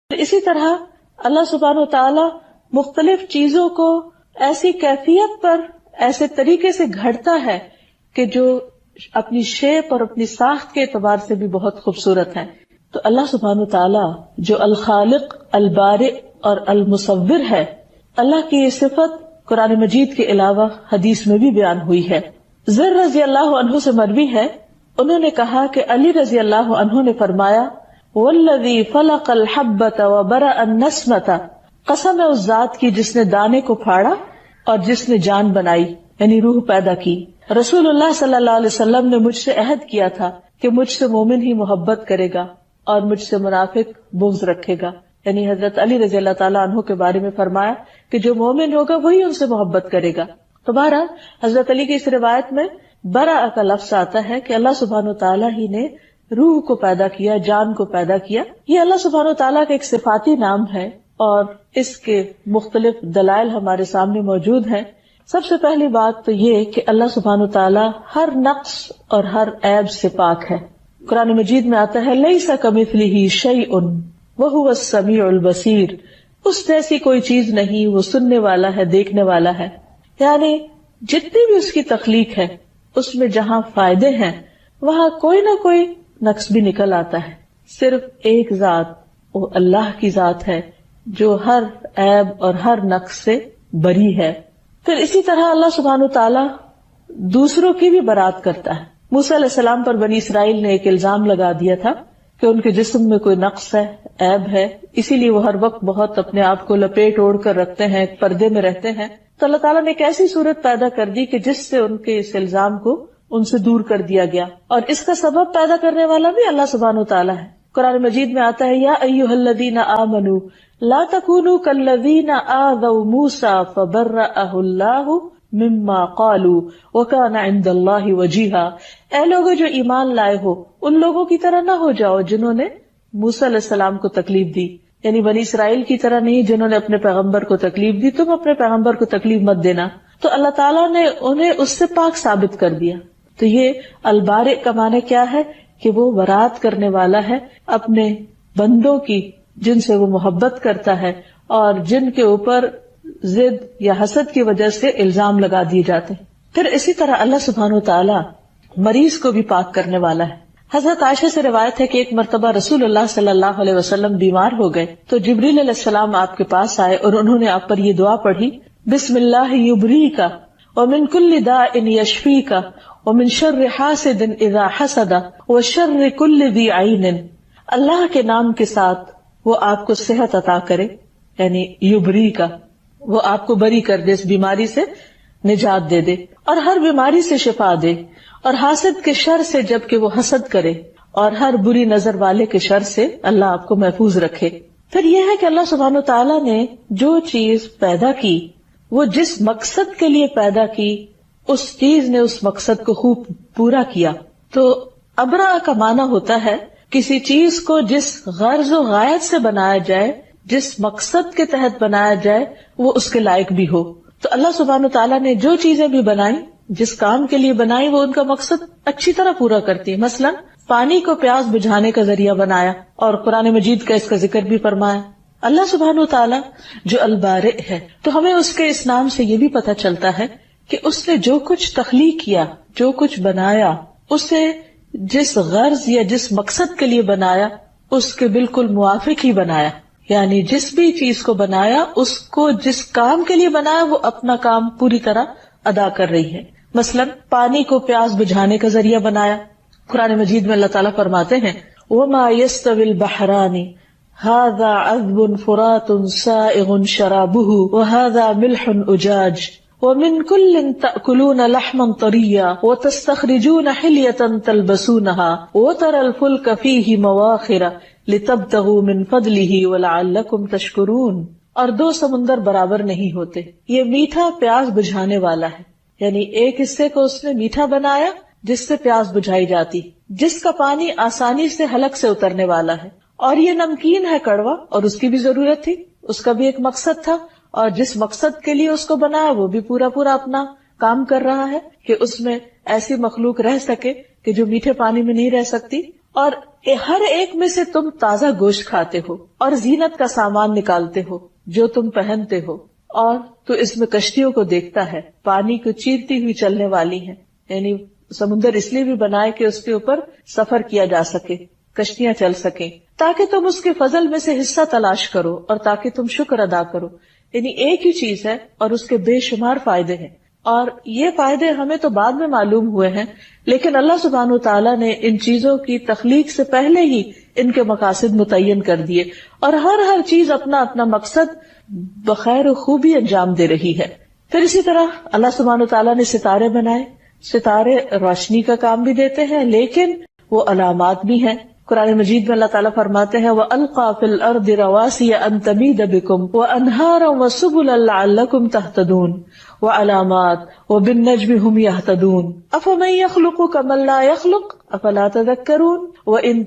اسی طرح اللہ سبحانہ و تعالی مختلف چیزوں کو ایسی کیفیت پر ایسے طریقے سے گھڑتا ہے کہ جو اپنی شیپ اور اپنی ساخت کے اعتبار سے بھی بہت خوبصورت ہے. تو اللہ سبحانہ و تعالی جو الخالق، البارئ اور المصور ہے، اللہ کی یہ صفت قرآن مجید کے علاوہ حدیث میں بھی بیان ہوئی ہے. زر رضی اللہ عنہ سے مروی ہے، انہوں نے کہا کہ علی رضی اللہ عنہ نے فرمایا، والذی فلق الحبۃ وبرأ النسمۃ، قسم ہے اس ذات کی جس نے دانے کو پھاڑا اور جس نے جان بنائی، یعنی روح پیدا کی. رسول اللہ صلی اللہ علیہ وسلم نے مجھ سے عہد کیا تھا کہ مجھ سے مومن ہی محبت کرے گا اور مجھ سے منافق بغض رکھے گا. یعنی حضرت علی رضی اللہ تعالیٰ عنہ کے بارے میں فرمایا کہ جو مومن ہوگا وہی ان سے محبت کرے گا. تو بہرحال حضرت علی کی اس روایت میں برا کا لفظ آتا ہے کہ اللہ سبحانہ تعالیٰ ہی نے روح کو پیدا کیا، جان کو پیدا کیا. یہ اللہ سبحانہ تعالیٰ کا ایک صفاتی نام ہے اور اس کے مختلف دلائل ہمارے سامنے موجود ہیں. سب سے پہلی بات تو یہ کہ اللہ سبحانہ تعالیٰ ہر نقص اور ہر عیب سے پاک ہے. قرآن مجید میں آتا ہے لیس کمثلہ شیء وہو السمیع البصیر، اس جیسی کوئی چیز نہیں، وہ سننے والا ہے، دیکھنے والا ہے. یعنی جتنی بھی اس کی تخلیق ہے اس میں جہاں فائدے ہیں وہاں کوئی نہ کوئی نقص بھی نکل آتا ہے. صرف ایک ذات، وہ اللہ کی ذات ہے جو ہر عیب اور ہر نقص سے بری ہے. پھر اسی طرح اللہ سبحانہ تعالیٰ دوسروں کی بھی برات کرتا ہے. موسیٰ علیہ السلام پر بنی اسرائیل نے ایک الزام لگا دیا تھا کہ ان کے جسم میں کوئی نقص ہے، عیب ہے، اسی لیے وہ ہر وقت بہت اپنے آپ کو لپیٹ اوڑھ کر رکھتے ہیں، پردے میں رہتے ہیں. تو اللہ تعالیٰ نے ایک ایسی صورت پیدا کر دی کہ جس سے ان کے اس الزام کو ان سے دور کر دیا گیا، اور اس کا سبب پیدا کرنے والا بھی اللہ سبحانہ تعالیٰ ہے. قرآن مجید میں آتا ہے یا ایھا الذین آمنوا لا تکونوا کالذین آذوا موسیٰ فبرأہ اللہ مما قالوا وکان عند اللہ وجیہا. اے لوگوں جو ایمان لائے ہو، ان لوگوں کی طرح نہ ہو جاؤ جنہوں نے موسیٰ علیہ السلام کو تکلیف دی. یعنی بنی اسرائیل کی طرح نہیں جنہوں نے اپنے پیغمبر کو تکلیف دی، تم اپنے پیغمبر کو تکلیف مت دینا. تو اللہ تعالیٰ نے انہیں اس سے پاک ثابت کر دیا. تو یہ البارئ کا معنی کیا ہے کہ وہ برات کرنے والا ہے اپنے بندوں کی جن سے وہ محبت کرتا ہے اور جن کے اوپر ضد یا حسد کی وجہ سے الزام لگا دیے جاتے ہیں. پھر اسی طرح اللہ سبحانہ تعالیٰ مریض کو بھی پاک کرنے والا ہے. حضرت عائشہ سے روایت ہے کہ ایک مرتبہ رسول اللہ صلی اللہ علیہ وسلم بیمار ہو گئے تو جبریل علیہ السلام آپ کے پاس آئے اور انہوں نے آپ پر یہ دعا پڑھی، بسم اللہ یبریک ومن کل داء یشفیک ومن شر حاسد اذا حسد وشر کل ذی عین. اللہ کے نام کے ساتھ وہ آپ کو صحت عطا کرے، یعنی یبریک، وہ آپ کو بری کر دے، اس بیماری سے نجات دے دے اور ہر بیماری سے شفا دے، اور حاسد کے شر سے جبکہ وہ حسد کرے، اور ہر بری نظر والے کے شر سے اللہ آپ کو محفوظ رکھے. پھر یہ ہے کہ اللہ سبحانہ تعالیٰ نے جو چیز پیدا کی وہ جس مقصد کے لیے پیدا کی اس چیز نے اس مقصد کو خوب پورا کیا. تو ابرا کا معنی ہوتا ہے کسی چیز کو جس غرض و غایت سے بنایا جائے، جس مقصد کے تحت بنایا جائے وہ اس کے لائق بھی ہو. تو اللہ سبحانہ تعالیٰ نے جو چیزیں بھی بنائی، جس کام کے لیے بنائی، وہ ان کا مقصد اچھی طرح پورا کرتی ہے. مثلا پانی کو پیاس بجھانے کا ذریعہ بنایا اور قرآن مجید کا اس کا ذکر بھی فرمایا. اللہ سبحانہ تعالیٰ جو البارئ ہے، تو ہمیں اس کے اس نام سے یہ بھی پتہ چلتا ہے کہ اس نے جو کچھ تخلیق کیا، جو کچھ بنایا، اسے جس غرض یا جس مقصد کے لیے بنایا اس کے بالکل موافق ہی بنایا. یعنی جس بھی چیز کو بنایا، اس کو جس کام کے لیے بنایا وہ اپنا کام پوری طرح ادا کر رہی ہے. مثلا پانی کو پیاس بجھانے کا ذریعہ بنایا. قرآن مجید میں اللہ تعالیٰ فرماتے ہیں وَمَا يَسْتَوِي الْبَحْرَانِ هَذَا عَذْبٌ فُرَاتٌ سَائِغٌ شَرَابُهُ وَهَذَا مِلْحٌ أُجَاجٌ وَمِن كُلٍّ تَأْكُلُونَ لَحْمًا طَرِيًّا وَتَسْتَخْرِجُونَ حِلْيَةً تَلْبَسُونَهَا وَتَرَى الْفُلْكَ فِيهِ مَوَاخِرَ لِتَبْتَغُوا مِن فَضْلِهِ وَلَعَلَّكُمْ تَشْكُرُونَ. اور دو سمندر برابر نہیں ہوتے. یہ میٹھا پیاس بجھانے والا ہے، یعنی ایک حصے کو اس نے میٹھا بنایا جس سے پیاس بجھائی جاتی، جس کا پانی آسانی سے حلق سے اترنے والا ہے، اور یہ نمکین ہے، کڑوا، اور اس کی بھی ضرورت تھی، اس کا بھی ایک مقصد تھا، اور جس مقصد کے لیے اس کو بنایا وہ بھی پورا اپنا کام کر رہا ہے کہ اس میں ایسی مخلوق رہ سکے کہ جو میٹھے پانی میں نہیں رہ سکتی. اور ہر ایک میں سے تم تازہ گوشت کھاتے ہو اور زینت کا سامان نکالتے ہو جو تم پہنتے ہو، اور تو اس میں کشتیوں کو دیکھتا ہے، پانی کو چیرتی ہوئی چلنے والی ہیں، یعنی سمندر اس لیے بھی بنائے کہ اس کے اوپر سفر کیا جا سکے، کشتیاں چل سکیں، تاکہ تم اس کے فضل میں سے حصہ تلاش کرو اور تاکہ تم شکر ادا کرو. یعنی ایک ہی چیز ہے اور اس کے بے شمار فائدے ہیں، اور یہ فائدے ہمیں تو بعد میں معلوم ہوئے ہیں، لیکن اللہ سبحانہ وتعالیٰ نے ان چیزوں کی تخلیق سے پہلے ہی ان کے مقاصد متعین کر دیے، اور ہر چیز اپنا اپنا مقصد بخیر و خوبی انجام دے رہی ہے. پھر اسی طرح اللہ سبحانہ وتعالیٰ نے ستارے بنائے. ستارے روشنی کا کام بھی دیتے ہیں لیکن وہ علامات بھی ہیں. قرآن مجید میں اللہ تعالیٰ فرماتے ہیں وَأَلْقَى فِي الْأَرْضِ رَوَاسِيَ أَن تَمِيدَ بِكُمْ وَأَنْهَارًا وَسُبُلًا لَعَلَّكُمْ تَهْتَدُونَ وَعَلَامَاتٍ وَبِالنَّجْمِ هُمْ يَهْتَدُونَ أَفَمَن يَخْلُقُ كَمَن لَّا يَخْلُقُ أَفَلَا تَذَكَّرُونَ وَإِن